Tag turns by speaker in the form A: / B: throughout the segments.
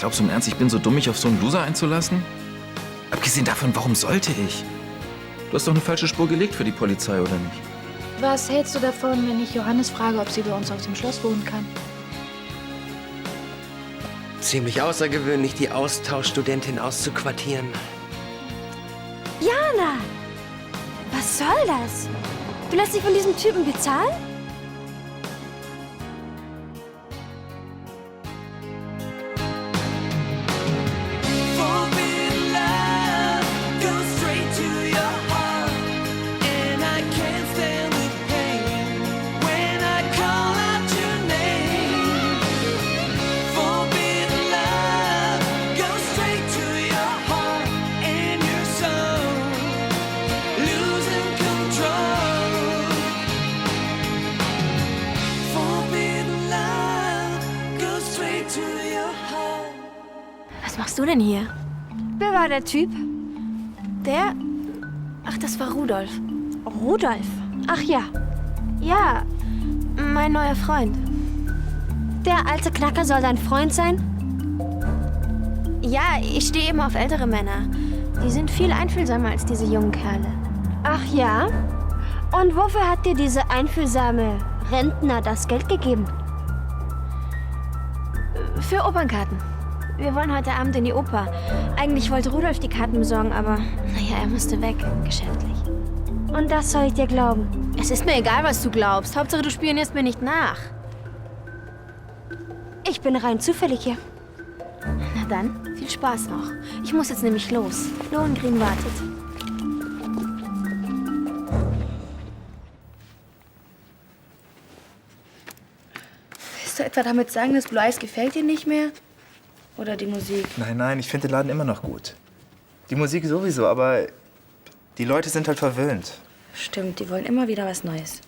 A: Glaubst du im Ernst, ich bin so dumm, mich auf so einen Loser einzulassen? Abgesehen davon, warum sollte ich? Du hast doch eine falsche Spur gelegt für die Polizei, oder nicht?
B: Was hältst du davon, wenn ich Johannes frage, ob sie bei uns auf dem Schloss wohnen kann?
C: Ziemlich außergewöhnlich, die Austauschstudentin auszuquartieren.
D: Jana! Was soll das? Du lässt dich von diesem Typen bezahlen?
B: Was machst du denn hier?
D: Wer war der Typ?
B: Der? Ach, das war Rudolf.
D: Rudolf. Ach ja. Ja,
B: Mein neuer Freund.
D: der alte Knacker soll dein Freund sein?
B: Ja, ich stehe eben auf ältere Männer. Die sind viel einfühlsamer als diese jungen Kerle.
D: Ach ja? Und wofür hat dir diese einfühlsame Rentner das Geld gegeben?
B: Für Opernkarten. Wir wollen heute Abend in die Oper. Eigentlich wollte Rudolf die Karten besorgen, aber naja, er musste weg, geschäftlich.
D: Und das soll ich dir glauben.
B: Es ist mir egal, was du glaubst. Hauptsache, du spionierst mir nicht nach.
D: Ich bin rein zufällig hier.
B: Na dann, viel Spaß noch. Ich muss jetzt nämlich los. Lohengrin wartet.
E: Willst du etwa damit sagen, dass Blue Eyes gefällt dir nicht mehr? Oder die Musik?
F: Nein, nein, ich finde den Laden immer noch gut. Die Musik sowieso, aber die Leute sind halt verwöhnt.
E: Stimmt, die wollen immer wieder was Neues.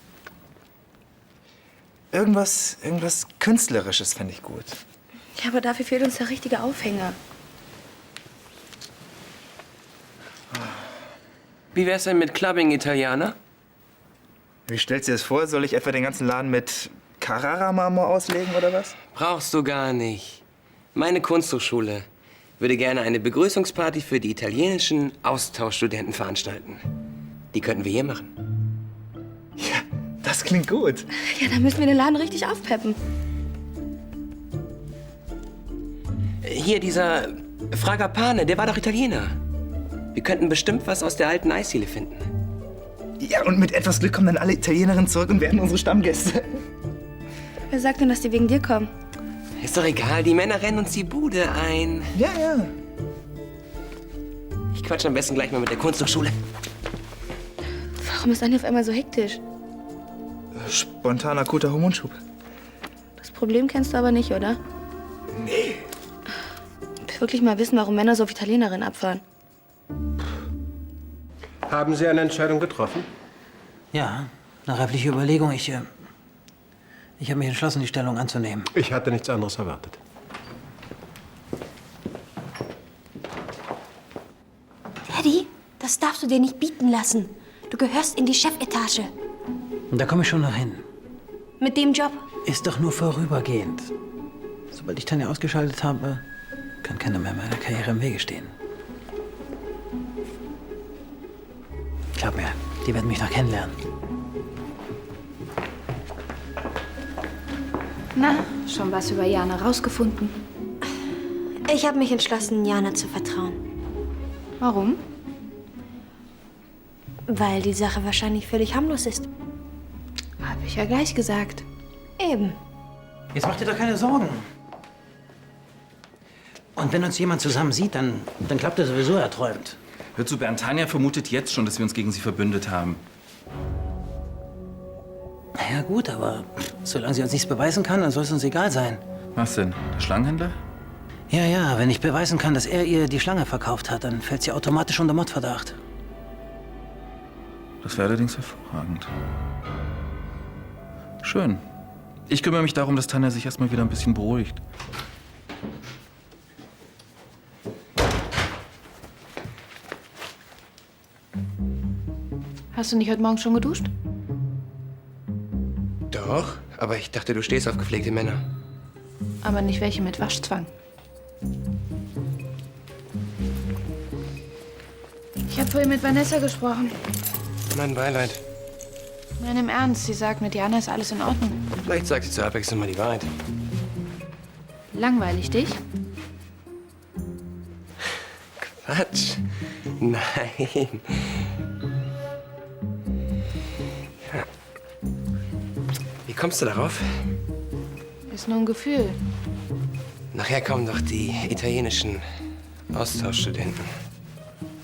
F: Irgendwas Künstlerisches fände ich gut.
E: Ja, aber dafür fehlt uns der richtige Aufhänger.
C: Wie wär's denn mit Clubbing Italiener?
F: Wie stellst du dir das vor? Soll ich etwa den ganzen Laden mit Carrara-Marmor auslegen oder was?
C: Brauchst du gar nicht. Meine Kunsthochschule würde gerne eine Begrüßungsparty für die italienischen Austauschstudenten veranstalten. Die könnten wir hier machen.
F: Ja, das klingt gut.
E: Ja, dann müssen wir den Laden richtig aufpeppen.
C: Hier, dieser Fragapane, der war doch Italiener. Wir könnten bestimmt was aus der alten Eisdiele finden.
F: Ja, und mit etwas Glück kommen dann alle Italienerinnen zurück und werden unsere Stammgäste.
E: Wer sagt denn, dass die wegen dir kommen?
C: Ist doch egal, die Männer rennen uns die Bude ein.
F: Ja, ja.
C: Ich quatsch am besten gleich mal mit der Kunsthochschule.
E: Warum ist Anja auf einmal so hektisch?
F: Spontan akuter Hormonschub.
E: Das Problem kennst du aber nicht, oder?
F: Nee.
E: Ich will wirklich mal wissen, warum Männer so auf Italienerinnen abfahren.
G: Haben Sie eine Entscheidung getroffen?
H: Ja, nach reiflicher Überlegung, ich habe mich entschlossen, die Stellung anzunehmen.
G: Ich hatte nichts anderes erwartet.
D: Eddie, das darfst du dir nicht bieten lassen. Du gehörst in die Chefetage.
H: Und da komme ich schon noch hin.
D: Mit dem Job.
H: Ist doch nur vorübergehend. Sobald ich Tanja ausgeschaltet habe, kann keiner mehr meiner Karriere im Wege stehen. Glaub mir, die werden mich noch kennenlernen.
B: Na, schon was über Jana rausgefunden?
D: Ich habe mich entschlossen, Jana zu vertrauen.
B: Warum?
D: Weil die Sache wahrscheinlich völlig harmlos ist.
B: Hab ich ja gleich gesagt.
D: Eben.
H: Jetzt mach dir doch keine Sorgen. Und wenn uns jemand zusammen sieht, dann glaubt er sowieso, er träumt.
A: Hör zu, Bernd, Tanja vermutet jetzt schon, dass wir uns gegen sie verbündet haben.
H: Na ja, gut, aber solange sie uns nichts beweisen kann, dann soll es uns egal sein.
A: Was denn? Der Schlangenhändler?
H: Ja, wenn ich beweisen kann, dass er ihr die Schlange verkauft hat, dann fällt sie automatisch unter Mordverdacht.
A: Das wäre allerdings hervorragend. Schön. Ich kümmere mich darum, dass Tanja sich erstmal wieder ein bisschen beruhigt.
B: Hast du nicht heute Morgen schon geduscht?
C: Doch, aber ich dachte, du stehst auf gepflegte Männer.
B: Aber nicht welche mit Waschzwang.
E: Ich habe vorhin mit Vanessa gesprochen.
C: Mein Beileid.
E: Nein, im Ernst. Sie sagt, mit Jana ist alles in Ordnung.
C: Vielleicht sagt sie zur Abwechslung mal die Wahrheit.
E: Langweilig dich?
C: Quatsch. Nein. Ja. Wie kommst du darauf?
E: Ist nur ein Gefühl.
C: Nachher kommen doch die italienischen Austauschstudenten.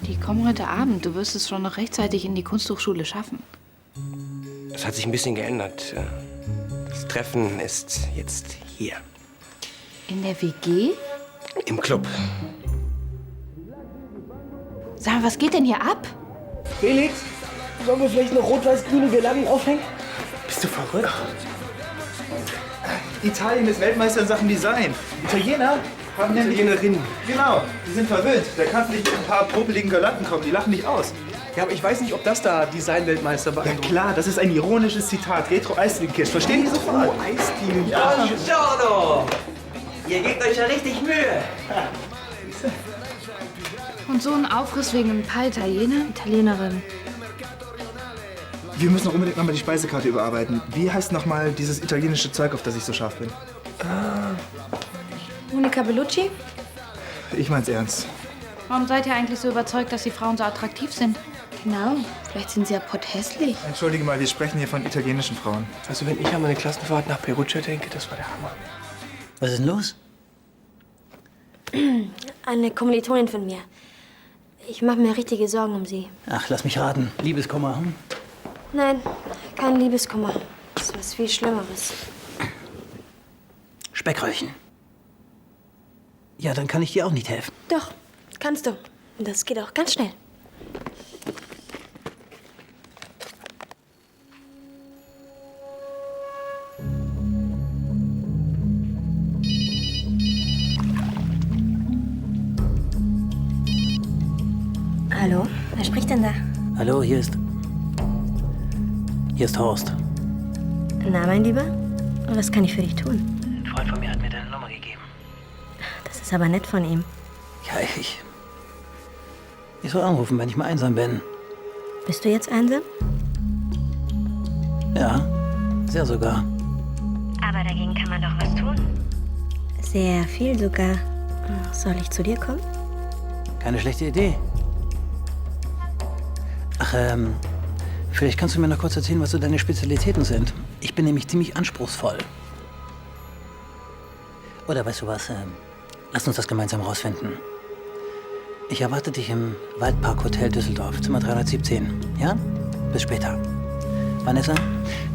E: Die kommen heute Abend. Du wirst es schon noch rechtzeitig in die Kunsthochschule schaffen.
C: Das hat sich ein bisschen geändert. Das Treffen ist jetzt hier.
E: In der WG?
C: Im Club.
E: Sag mal, was geht denn hier ab?
H: Felix, sollen wir vielleicht eine rot-weiß-grüne Girlanden aufhängen?
F: Bist du verrückt? Italien ist Weltmeister in Sachen Design. Italiener haben nämlich...
C: Italienerinnen.
F: Genau, die sind verwöhnt. Da kannst du nicht mit ein paar popeligen Girlanden kommen. Die lachen dich aus.
I: Ja, aber ich weiß nicht, ob das da Design-Weltmeister war.
F: Ja klar, das ist ein ironisches Zitat. Retro-Eisdielen-Kids. Verstehen die sofort?
I: Eisdielen.
F: Ja.
H: Buongiorno! Ihr gebt euch ja richtig Mühe.
E: Und so ein Aufriss wegen ein paar Italienerinnen.
F: Wir müssen noch unbedingt nochmal die Speisekarte überarbeiten. Wie heißt nochmal dieses italienische Zeug, auf das ich so scharf bin?
E: Monica Bellucci?
F: Ich mein's ernst.
E: Warum seid ihr eigentlich so überzeugt, dass die Frauen so attraktiv sind? Genau. Vielleicht sind sie ja potthässlich.
F: Entschuldige mal, wir sprechen hier von italienischen Frauen.
I: Also wenn ich an meine Klassenfahrt nach Perugia denke, das war der Hammer.
H: Was ist denn los?
D: Eine Kommilitonin von mir. Ich mache mir richtige Sorgen um sie.
H: Ach, lass mich raten. Liebeskummer, hm?
D: Nein, kein Liebeskummer. Das ist was viel Schlimmeres.
H: Speckröllchen. Ja, dann kann ich dir auch nicht helfen.
D: Doch, kannst du. Und das geht auch ganz schnell. Hallo, wer spricht denn da?
H: Hallo, hier ist Horst.
D: Na, mein Lieber, was kann ich für dich tun?
H: Ein Freund von mir hat mir deine Nummer gegeben.
D: Das ist aber nett von ihm.
H: Ja, ich soll anrufen, wenn ich mal einsam bin.
D: Bist du jetzt einsam?
H: Ja, sehr sogar.
D: Aber dagegen kann man doch was tun. Sehr viel sogar. Soll ich zu dir kommen?
H: Keine schlechte Idee. Ach, vielleicht kannst du mir noch kurz erzählen, was so deine Spezialitäten sind. Ich bin nämlich ziemlich anspruchsvoll. Oder weißt du was, lass uns das gemeinsam rausfinden. Ich erwarte dich im Waldpark Hotel Düsseldorf, Zimmer 317. Ja? Bis später. Vanessa,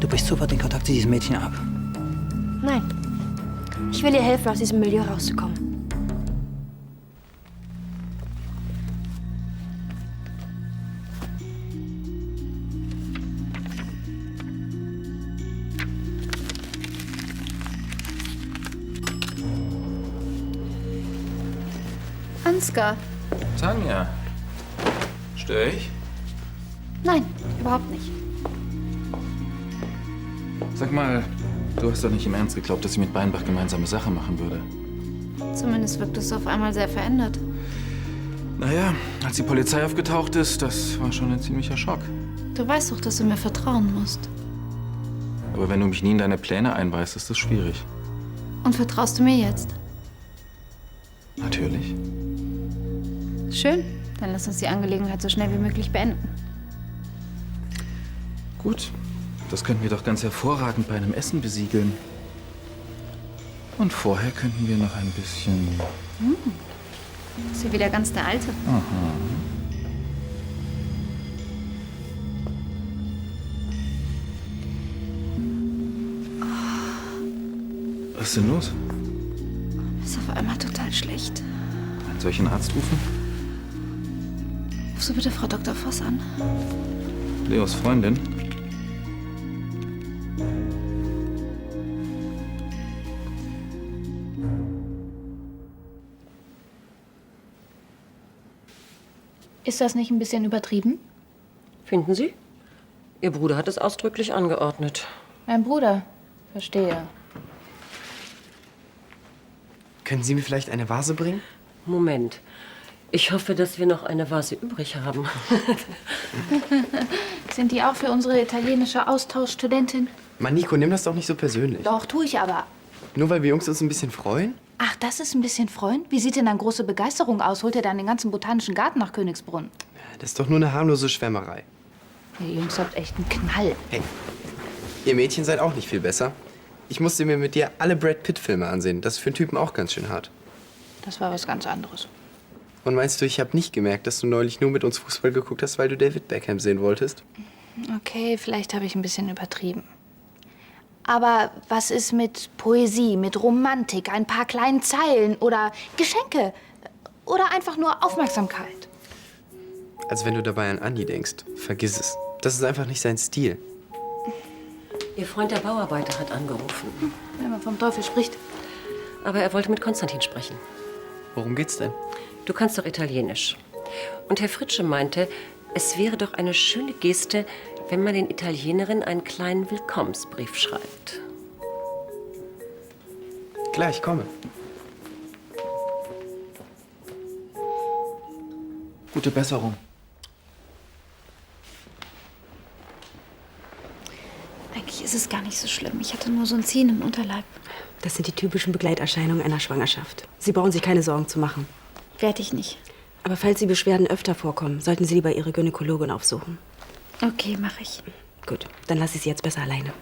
H: du brichst sofort den Kontakt zu diesem Mädchen ab.
D: Nein. Ich will dir helfen, aus diesem Milieu rauszukommen.
E: Ansgar.
A: Tanja, störe ich?
E: Nein, überhaupt nicht.
A: Sag mal, du hast doch nicht im Ernst geglaubt, dass ich mit Beinbach gemeinsame Sache machen würde.
E: Zumindest wirkt es auf einmal sehr verändert.
A: Naja, als die Polizei aufgetaucht ist, das war schon ein ziemlicher Schock.
E: Du weißt doch, dass du mir vertrauen musst.
A: Aber wenn du mich nie in deine Pläne einweist, ist das schwierig.
E: Und vertraust du mir jetzt?
A: Natürlich.
E: Schön. Dann lass uns die Angelegenheit so schnell wie möglich beenden.
A: Gut, das könnten wir doch ganz hervorragend bei einem Essen besiegeln. Und vorher könnten wir noch ein bisschen...
E: Ist ja wieder ganz der Alte.
A: Was ist denn los?
E: Ist auf einmal total schlecht.
A: Soll ich einen Arzt rufen?
E: Rufst du bitte Frau Dr. Voss an?
A: Leos Freundin?
E: Ist das nicht ein bisschen übertrieben?
J: Finden Sie? Ihr Bruder hat es ausdrücklich angeordnet.
E: Mein Bruder. Verstehe.
I: Können Sie mir vielleicht eine Vase bringen?
J: Moment. Ich hoffe, dass wir noch eine Vase übrig haben.
E: Sind die auch für unsere italienische Austauschstudentin?
I: Mann, Nico, nimm das doch nicht so persönlich.
E: Doch, tue ich aber.
I: Nur weil wir Jungs uns ein bisschen freuen?
E: Ach, das ist ein bisschen Freund? Wie sieht denn dann große Begeisterung aus? Holt er dann den ganzen botanischen Garten nach Königsbrunn?
I: Das ist doch nur eine harmlose Schwärmerei.
E: Ihr Jungs habt echt einen Knall.
I: Hey, ihr Mädchen seid auch nicht viel besser. Ich musste mir mit dir alle Brad Pitt-Filme ansehen. Das ist für einen Typen auch ganz schön hart.
E: Das war was ganz anderes.
I: Und meinst du, ich habe nicht gemerkt, dass du neulich nur mit uns Fußball geguckt hast, weil du David Beckham sehen wolltest?
E: Okay, vielleicht habe ich ein bisschen übertrieben. Aber was ist mit Poesie, mit Romantik, ein paar kleinen Zeilen oder Geschenke? Oder einfach nur Aufmerksamkeit?
I: Also wenn du dabei an Andi denkst, vergiss es. Das ist einfach nicht sein Stil.
J: Ihr Freund der Bauarbeiter hat angerufen.
E: Wenn man vom Teufel spricht.
J: Aber er wollte mit Konstantin sprechen.
I: Worum geht's denn?
J: Du kannst doch Italienisch. Und Herr Fritsche meinte, es wäre doch eine schöne Geste, wenn man den Italienerinnen einen kleinen Willkommensbrief schreibt.
I: Klar, ich komme.
A: Gute Besserung.
E: Eigentlich ist es gar nicht so schlimm. Ich hatte nur so ein Ziehen im Unterleib.
K: Das sind die typischen Begleiterscheinungen einer Schwangerschaft. Sie brauchen sich keine Sorgen zu machen.
E: Werde ich nicht.
K: Aber falls die Beschwerden öfter vorkommen, sollten Sie lieber Ihre Gynäkologin aufsuchen.
E: Okay, mache ich.
K: Gut, dann lasse ich Sie jetzt besser alleine.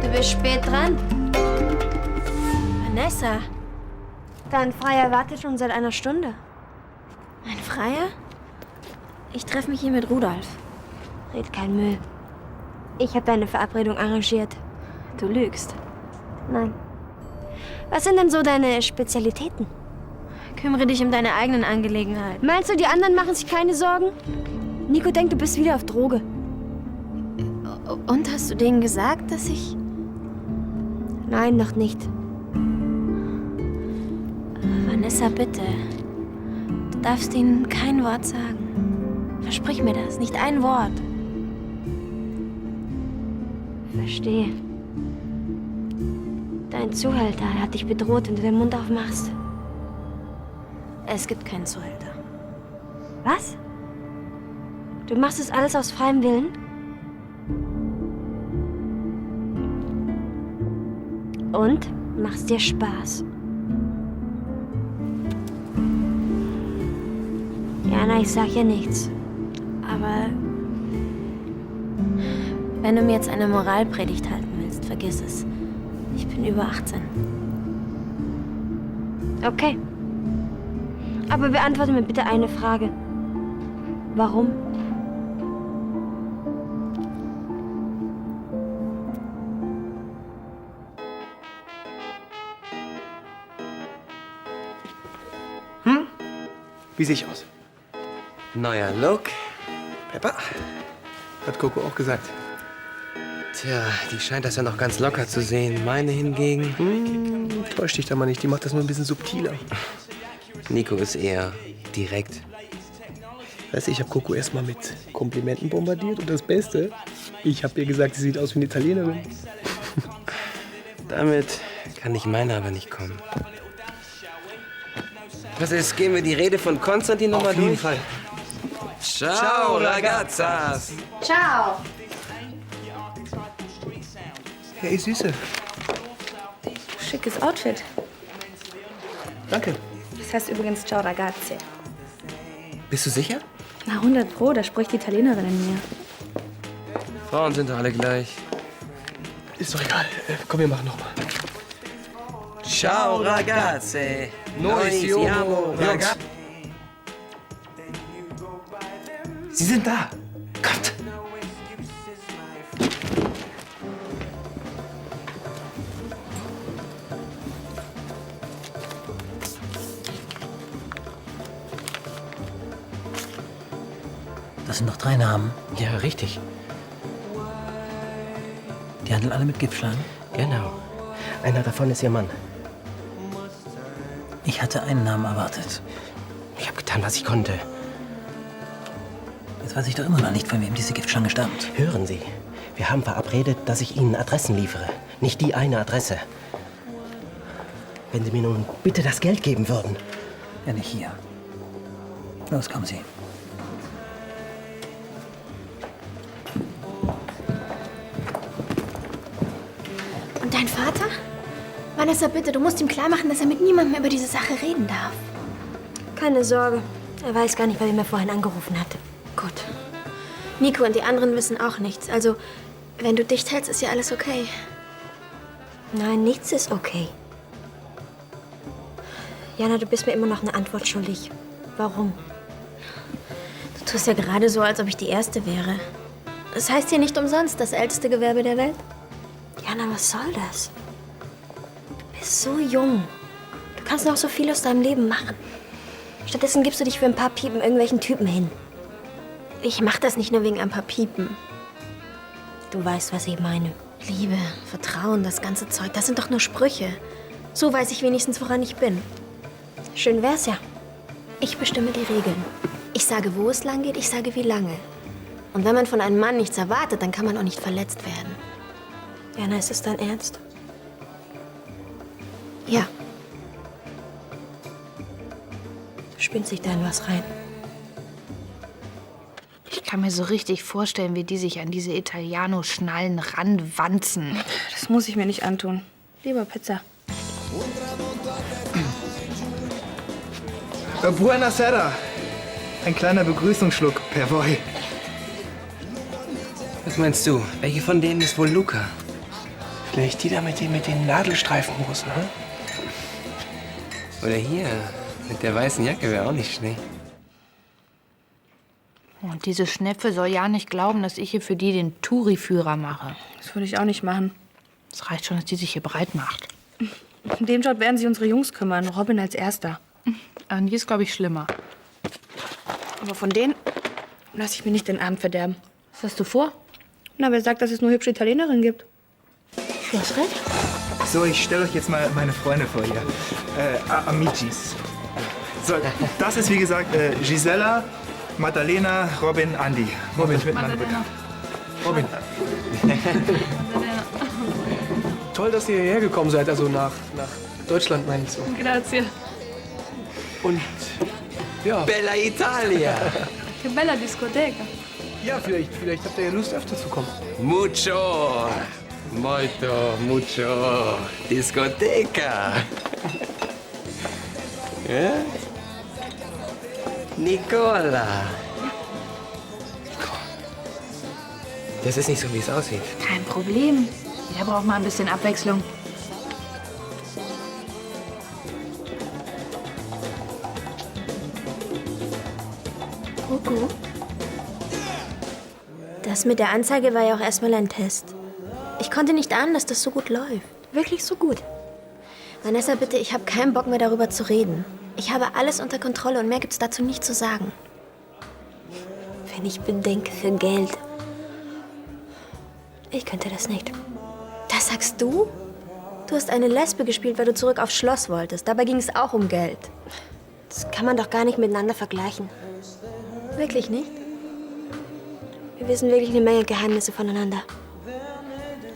B: Du bist spät dran. Vanessa, dein Freier wartet schon seit einer Stunde. Ein Freier? Ich treffe mich hier mit Rudolf. Red kein Müll. Ich habe deine Verabredung arrangiert. Du lügst. Nein. Was sind denn so deine Spezialitäten? Kümmere dich um deine eigenen Angelegenheiten. Meinst du, die anderen machen sich keine Sorgen? Nico denkt, du bist wieder auf Droge. Und hast du denen gesagt, dass ich... Nein, noch nicht. Vanessa, bitte. Du darfst ihnen kein Wort sagen. Versprich mir das, nicht ein Wort. Verstehe. Dein Zuhälter, er hat dich bedroht, wenn du den Mund aufmachst.
K: Es gibt keinen Zuhälter.
B: Was? Du machst es alles aus freiem Willen? Und? Macht's dir Spaß? Ja, na, ich sag ja nichts. Aber wenn du mir jetzt eine Moralpredigt halten willst, vergiss es. Ich bin über 18. Okay. Aber beantworte mir bitte eine Frage. Warum?
I: Wie sehe ich aus?
C: Neuer Look.
I: Pepper? Hat Coco auch gesagt.
C: Tja, die scheint das ja noch ganz locker zu sehen. Meine hingegen...
I: Täusch dich da mal nicht, die macht das nur ein bisschen subtiler.
C: Nico ist eher direkt.
I: Weißt du, ich habe Coco erst mal mit Komplimenten bombardiert und das Beste, ich habe ihr gesagt, sie sieht aus wie eine Italienerin.
C: Damit kann ich meine aber nicht kommen. Was ist, gehen wir die Rede von Konstantin nochmal durch?
I: Auf jeden Fall.
C: Ciao, ragazzas!
E: Ciao.
I: Hey, Süße.
E: Schickes Outfit.
I: Danke.
E: Das heißt übrigens Ciao ragazzi.
C: Bist du sicher?
E: Na, 100 Pro, da spricht die Italienerin in mir.
C: Frauen sind doch alle gleich.
I: Ist doch egal. Komm, wir machen noch mal.
C: Ciao, ragazze!
I: Noi siamo
C: Jungs,
F: Sie sind da. Kommt.
H: Das sind noch 3 Namen.
L: Ja, richtig.
H: Die handeln alle mit Giftschlangen.
L: Genau. Einer davon ist Ihr Mann.
H: Ich hatte einen Namen erwartet.
L: Ich habe getan, was ich konnte.
H: Jetzt weiß ich doch immer noch nicht, von wem diese Giftschlange stammt.
L: Hören Sie, wir haben verabredet, dass ich Ihnen Adressen liefere. Nicht die eine Adresse. Wenn Sie mir nun bitte das Geld geben würden.
H: Ja, nicht hier. Los, kommen Sie.
E: Und dein Vater? Vanessa, bitte, du musst ihm klarmachen, dass er mit niemandem über diese Sache reden darf.
B: Keine Sorge. Er weiß gar nicht, bei wem er vorhin angerufen hat.
E: Gut.
B: Nico und die anderen wissen auch nichts. Also, wenn du dicht hältst, ist ja alles okay. Nein, nichts ist okay. Jana, du bist mir immer noch eine Antwort schuldig. Warum?
E: Du tust ja gerade so, als ob ich die Erste wäre. Das heißt hier nicht umsonst das älteste Gewerbe der Welt.
B: Jana, was soll das? Du bist so jung. Du kannst noch so viel aus deinem Leben machen. Stattdessen gibst du dich für ein paar Piepen irgendwelchen Typen hin. Ich mach das nicht nur wegen ein paar Piepen. Du weißt, was ich meine.
E: Liebe, Vertrauen, das ganze Zeug, das sind doch nur Sprüche. So weiß ich wenigstens, woran ich bin.
B: Schön wär's ja.
E: Ich bestimme die Regeln. Ich sage, wo es lang geht, ich sage, wie lange. Und wenn man von einem Mann nichts erwartet, dann kann man auch nicht verletzt werden.
B: Jana, ist es dein Ernst?
E: Ja.
B: Du spinnst dich da in was rein.
E: Ich kann mir so richtig vorstellen, wie die sich an diese Italiano-Schnallen ranwanzen.
K: Das muss ich mir nicht antun. Lieber Pizza.
F: Buonasera. Ein kleiner Begrüßungsschluck per Voi.
C: Was meinst du? Welche von denen ist wohl Luca?
L: Vielleicht die da mit den Nadelstreifenhosen, ne?
C: Oder hier, mit der weißen Jacke wäre auch nicht schlecht.
E: Und diese Schnepfe soll ja nicht glauben, dass ich hier für die den Touri-Führer mache.
K: Das würde ich auch nicht machen.
E: Es reicht schon, dass die sich hier bereit macht.
K: Um den Job werden sich unsere Jungs kümmern. Robin als Erster.
E: An die ist, glaube ich, schlimmer.
K: Aber von denen lasse ich mir nicht den Abend verderben.
E: Was hast du vor?
K: Na, wer sagt, dass es nur hübsche Italienerinnen gibt?
E: Du hast recht.
F: So, ich stelle euch jetzt mal meine Freunde vor hier. Amicis. So, das ist wie gesagt Gisela, Maddalena, Robin, Andi. Robin, miteinander bekannt.
I: Robin. Toll, dass ihr hierher gekommen seid, also nach Deutschland, meine ich so.
K: Grazie.
I: Und ja.
C: Bella Italia!
K: Che bella discoteca.
I: Ja, vielleicht habt ihr ja Lust, öfter zu kommen.
C: Mucho! Molto, mucho! Discoteca! Ja? Nicola! Das ist nicht so, wie es aussieht.
E: Kein Problem. Jeder braucht mal ein bisschen Abwechslung.
B: Coco. Das mit der Anzeige war ja auch erstmal ein Test. Ich konnte nicht ahnen, dass das so gut läuft. Wirklich so gut. Vanessa, bitte, ich habe keinen Bock mehr darüber zu reden. Ich habe alles unter Kontrolle und mehr gibt's dazu nicht zu sagen. Wenn ich bedenke, für Geld. Ich könnte das nicht.
E: Das sagst du?
B: Du hast eine Lesbe gespielt, weil du zurück aufs Schloss wolltest. Dabei ging es auch um Geld. Das kann man doch gar nicht miteinander vergleichen. Wirklich nicht? Wir wissen wirklich eine Menge Geheimnisse voneinander.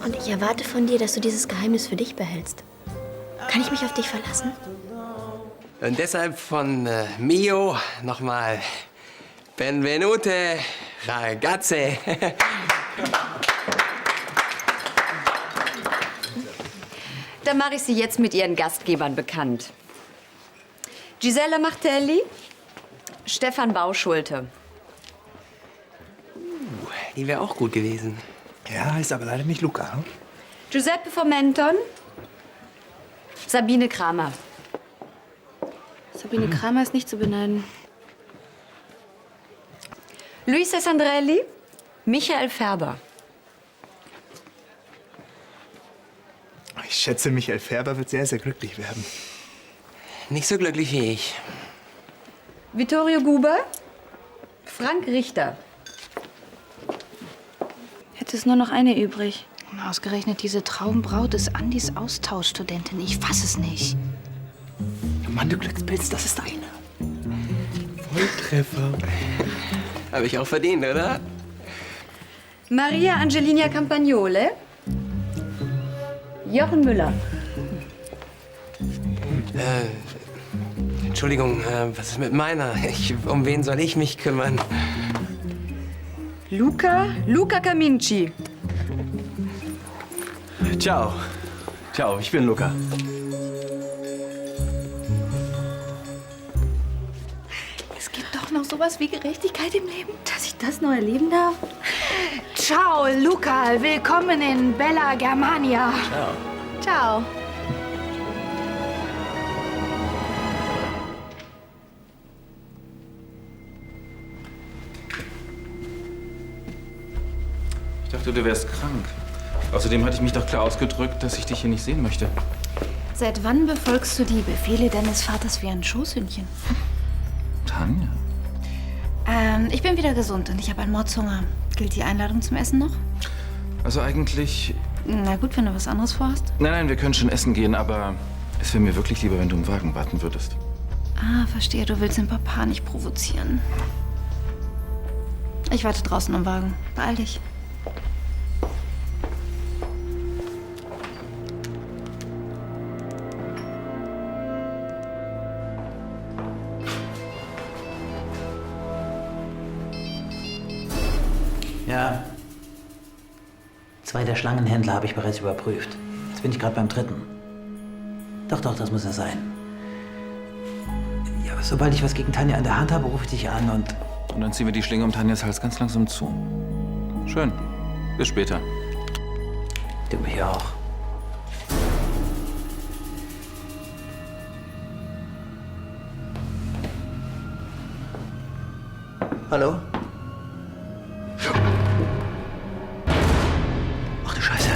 E: Und ich erwarte von dir, dass du dieses Geheimnis für dich behältst. Kann ich mich auf dich verlassen?
C: Und deshalb von Mio nochmal Benvenute, ragazze.
M: Dann mache ich Sie jetzt mit Ihren Gastgebern bekannt. Gisella Martelli, Stefan Bauschulte.
C: Die wäre auch gut gewesen.
F: Ja, ist aber leider nicht Luca. Hm?
M: Giuseppe Fomenton, Sabine Kramer.
K: Sabine Kramer ist nicht zu beneiden.
M: Luisa Sandrelli, Michael Färber.
F: Ich schätze, Michael Färber wird sehr, sehr glücklich werden.
C: Nicht so glücklich wie ich.
M: Vittorio Guber, Frank Richter.
E: Hätte es nur noch eine übrig. Ausgerechnet diese Traumbraut ist Andys Austauschstudentin. Ich fass es nicht.
I: Mann, du Glückspilz, das ist eine. Volltreffer.
C: Habe ich auch verdient, oder?
M: Maria Angelina Campagnole, Jochen Müller.
C: Entschuldigung, was ist mit meiner? Um wen soll ich mich kümmern?
M: Luca Caminci.
N: Ciao. Ciao, ich bin Luca.
E: Es gibt doch noch sowas wie Gerechtigkeit im Leben, dass ich das noch erleben darf. Ciao, Luca. Willkommen in Bella Germania.
N: Ciao.
E: Ciao.
A: Ich dachte, du wärst krank. Außerdem hatte ich mich doch klar ausgedrückt, dass ich dich hier nicht sehen möchte.
E: Seit wann befolgst du die Befehle deines Vaters wie ein Schoßhündchen?
A: Tanja?
E: Ich bin wieder gesund und ich habe einen Mordshunger. Gilt die Einladung zum Essen noch?
A: Also eigentlich...
E: Na gut, wenn du was anderes vorhast.
A: Nein, wir können schon essen gehen, aber es wäre mir wirklich lieber, wenn du im Wagen warten würdest.
E: Ah, verstehe. Du willst den Papa nicht provozieren. Ich warte draußen im Wagen. Beeil dich.
H: Ja. 2 der Schlangenhändler habe ich bereits überprüft. Jetzt bin ich gerade beim 3. Doch, das muss er sein. Ja, aber sobald ich was gegen Tanja an der Hand habe, rufe ich dich an und...
A: Und dann ziehen wir die Schlinge um Tanjas Hals ganz langsam zu. Schön. Bis später.
H: Du mich auch. Hallo? Ach du Scheiße.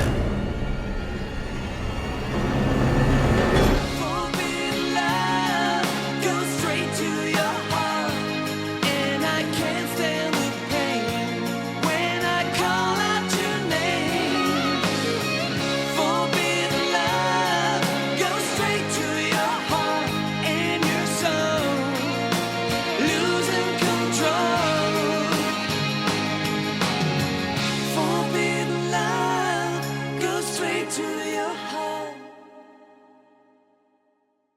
O: to your heart.